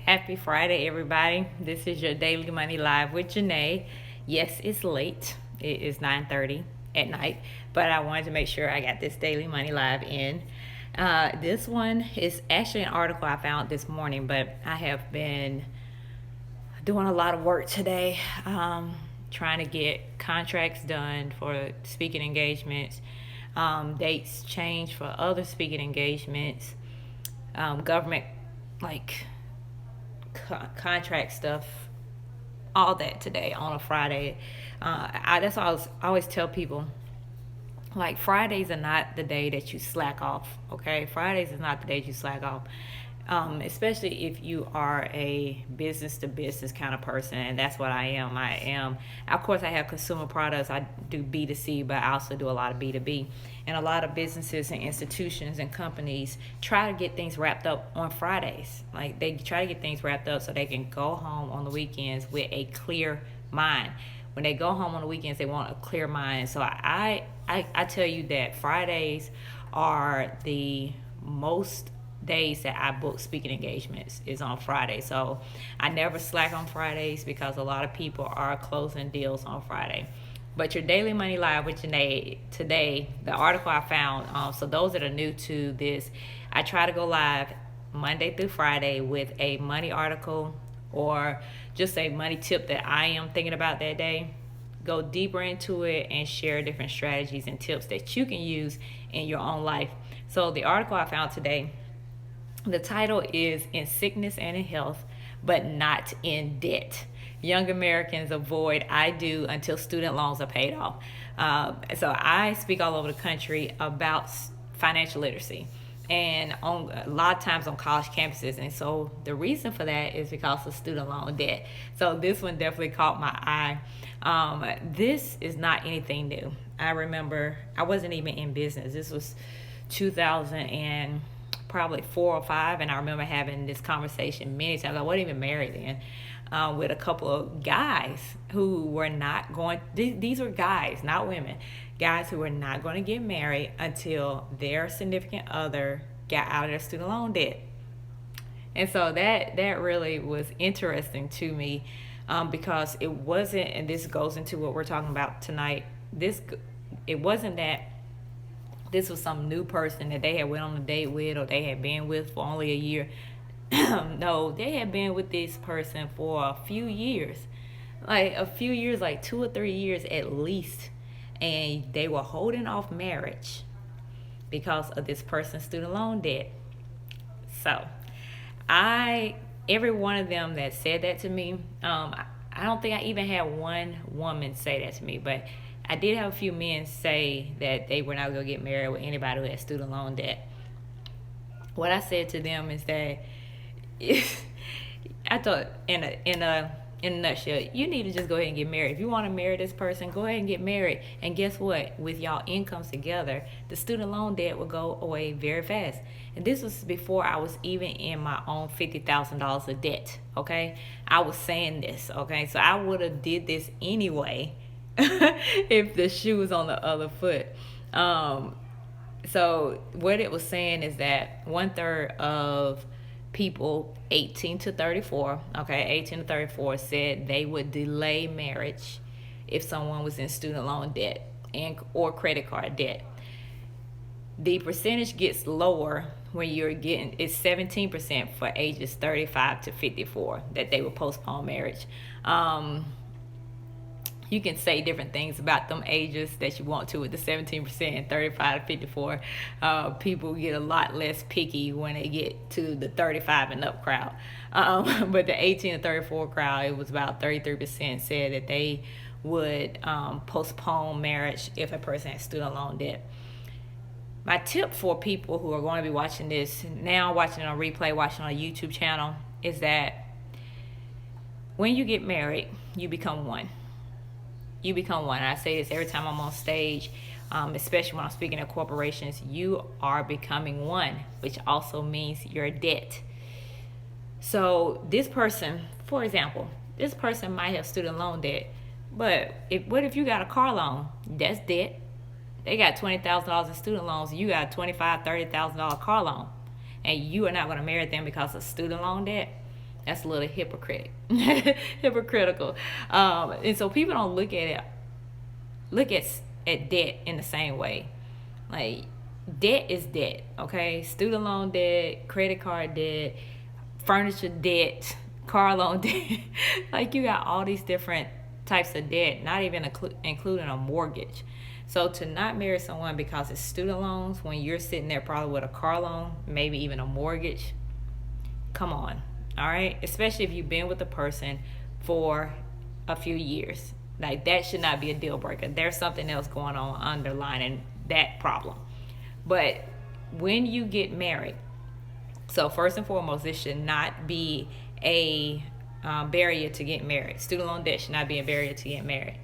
Happy Friday, everybody. This is your Daily Money Live with Janae. Yes, it's late. It is 9:30 at night, but I wanted to make sure I got this Daily Money Live in. This one is actually an article I found this morning, but I have been doing a lot of work today, trying to get contracts done for speaking engagements, dates changed for other speaking engagements, government like contract stuff, all that today on a Friday. That's why I always tell people, like, Fridays are not the day that you slack off. Okay, Fridays is not the day you slack off. Especially if you are a business to business kind of person, and that's what I am. Of course, I have consumer products. I do B2C, but I also do a lot of B2B. And a lot of businesses and institutions and companies try to get things wrapped up on Fridays. Like, they try to get things wrapped up so they can go home on the weekends with a clear mind. When they go home on the weekends, they want a clear mind. So I tell you that Fridays are the most days that I book speaking engagements is on Friday. So I never slack on Fridays because a lot of people are closing deals on Friday. But your Daily Money Live with Janae today, the article I found, so those that are new to this, I try to go live Monday through Friday with a money article or just a money tip that I am thinking about that day. Go deeper into it and share different strategies and tips that you can use in your own life. So the article I found today, the title is In Sickness and in Health, but Not in Debt. Young Americans avoid I do until student loans are paid off. So I speak all over the country about financial literacy, and on a lot of times on college campuses. And so the reason for that is because of student loan debt. So this one definitely caught my eye. This is not anything new. I remember I wasn't even in business. This was 2000 and probably 4 or 5, and I remember having this conversation many times. I wasn't even married then, with a couple of guys who were not going. These were guys, not women. Guys who were not going to get married until their significant other got out of their student loan debt. And so that really was interesting to me, because it wasn't, and this goes into what we're talking about tonight. It wasn't that this was some new person that they had went on a date with or they had been with for only a year. No, they had been with this person for a few years, like 2 or 3 years at least. And they were holding off marriage because of this person's student loan debt. So every one of them that said that to me, I don't think I even had one woman say that to me, but I did have a few men say that they were not going to get married with anybody who had student loan debt. What I said to them is that I thought in a nutshell, you need to just go ahead and get married. If you want to marry this person, go ahead and get married. And guess what? With y'all incomes together, the student loan debt will go away very fast. And this was before I was even in my own $50,000 of debt. Okay, I was saying this. Okay, so I would have did this anyway if the shoe was on the other foot. So what it was saying is that 1/3 of people 18 to 34 said they would delay marriage if someone was in student loan debt or credit card debt. The percentage gets lower when it's 17% for ages 35 to 54 that they would postpone marriage. You can say different things about them ages that you want to with the 17% and 35 to 54. People get a lot less picky when they get to the 35 and up crowd. But the 18 to 34 crowd, it was about 33% said that they would postpone marriage if a person has student loan debt. My tip for people who are going to be watching this now, watching it on replay, watching on a YouTube channel, is that when you get married, you become one. You become one. And I say this every time I'm on stage, especially when I'm speaking at corporations. You are becoming one, which also means your debt. So this person, for example, this person might have student loan debt, but what if you got a car loan? That's debt. They got $20,000 in student loans, and you got a $25,000, $30,000 car loan, and you are not going to marry them because of student loan debt. That's a little hypocritical. And so people don't look at debt in the same way. Like, debt is debt, okay? Student loan debt, credit card debt, furniture debt, car loan debt. Like, you got all these different types of debt, not even including a mortgage. So to not marry someone because it's student loans when you're sitting there probably with a car loan, maybe even a mortgage, come on, all right? Especially if you've been with a person for a few years. Like, that should not be a deal breaker. There's something else going on underlining that problem. But when you get married, so first and foremost, this should not be a barrier to get married. Student loan debt should not be a barrier to get married.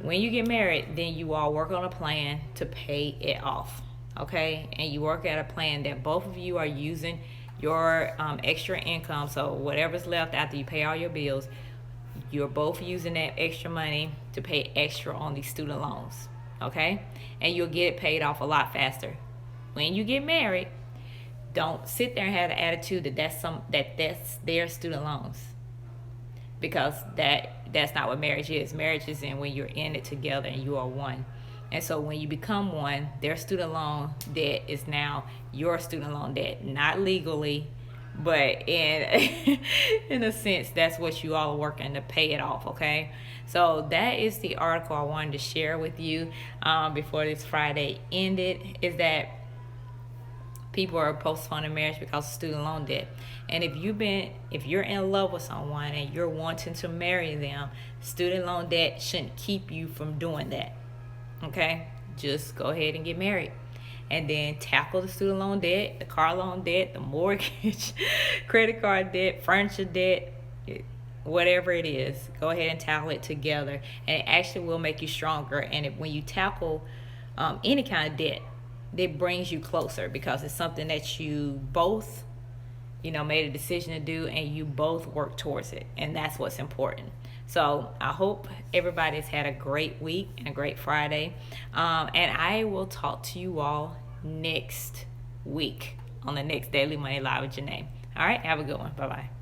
When you get married, then you all work on a plan to pay it off, okay? And you work at a plan that both of you are using your extra income. So whatever's left after you pay all your bills, you're both using that extra money to pay extra on these student loans, okay? And you'll get it paid off a lot faster. When you get married, don't sit there and have the attitude that that's their student loans, because that's not what marriage is. Marriage is in when you're in it together and you are one. And so when you become one, their student loan debt is now your student loan debt, not legally, but in in a sense, that's what you all are working to pay it off, okay? So that is the article I wanted to share with you before this Friday ended, is that people are postponing marriage because of student loan debt. And if you're in love with someone and you're wanting to marry them, student loan debt shouldn't keep you from doing that, okay? Just go ahead and get married. And then tackle the student loan debt, the car loan debt, the mortgage, credit card debt, furniture debt, whatever it is. Go ahead and tackle it together. And it actually will make you stronger. And when you tackle any kind of debt, it brings you closer, because it's something that you both, made a decision to do, and you both work towards it. And that's what's important. So I hope everybody's had a great week and a great Friday. And I will talk to you all next week on the next Daily Money Live with Janae. All right, have a good one. Bye-bye.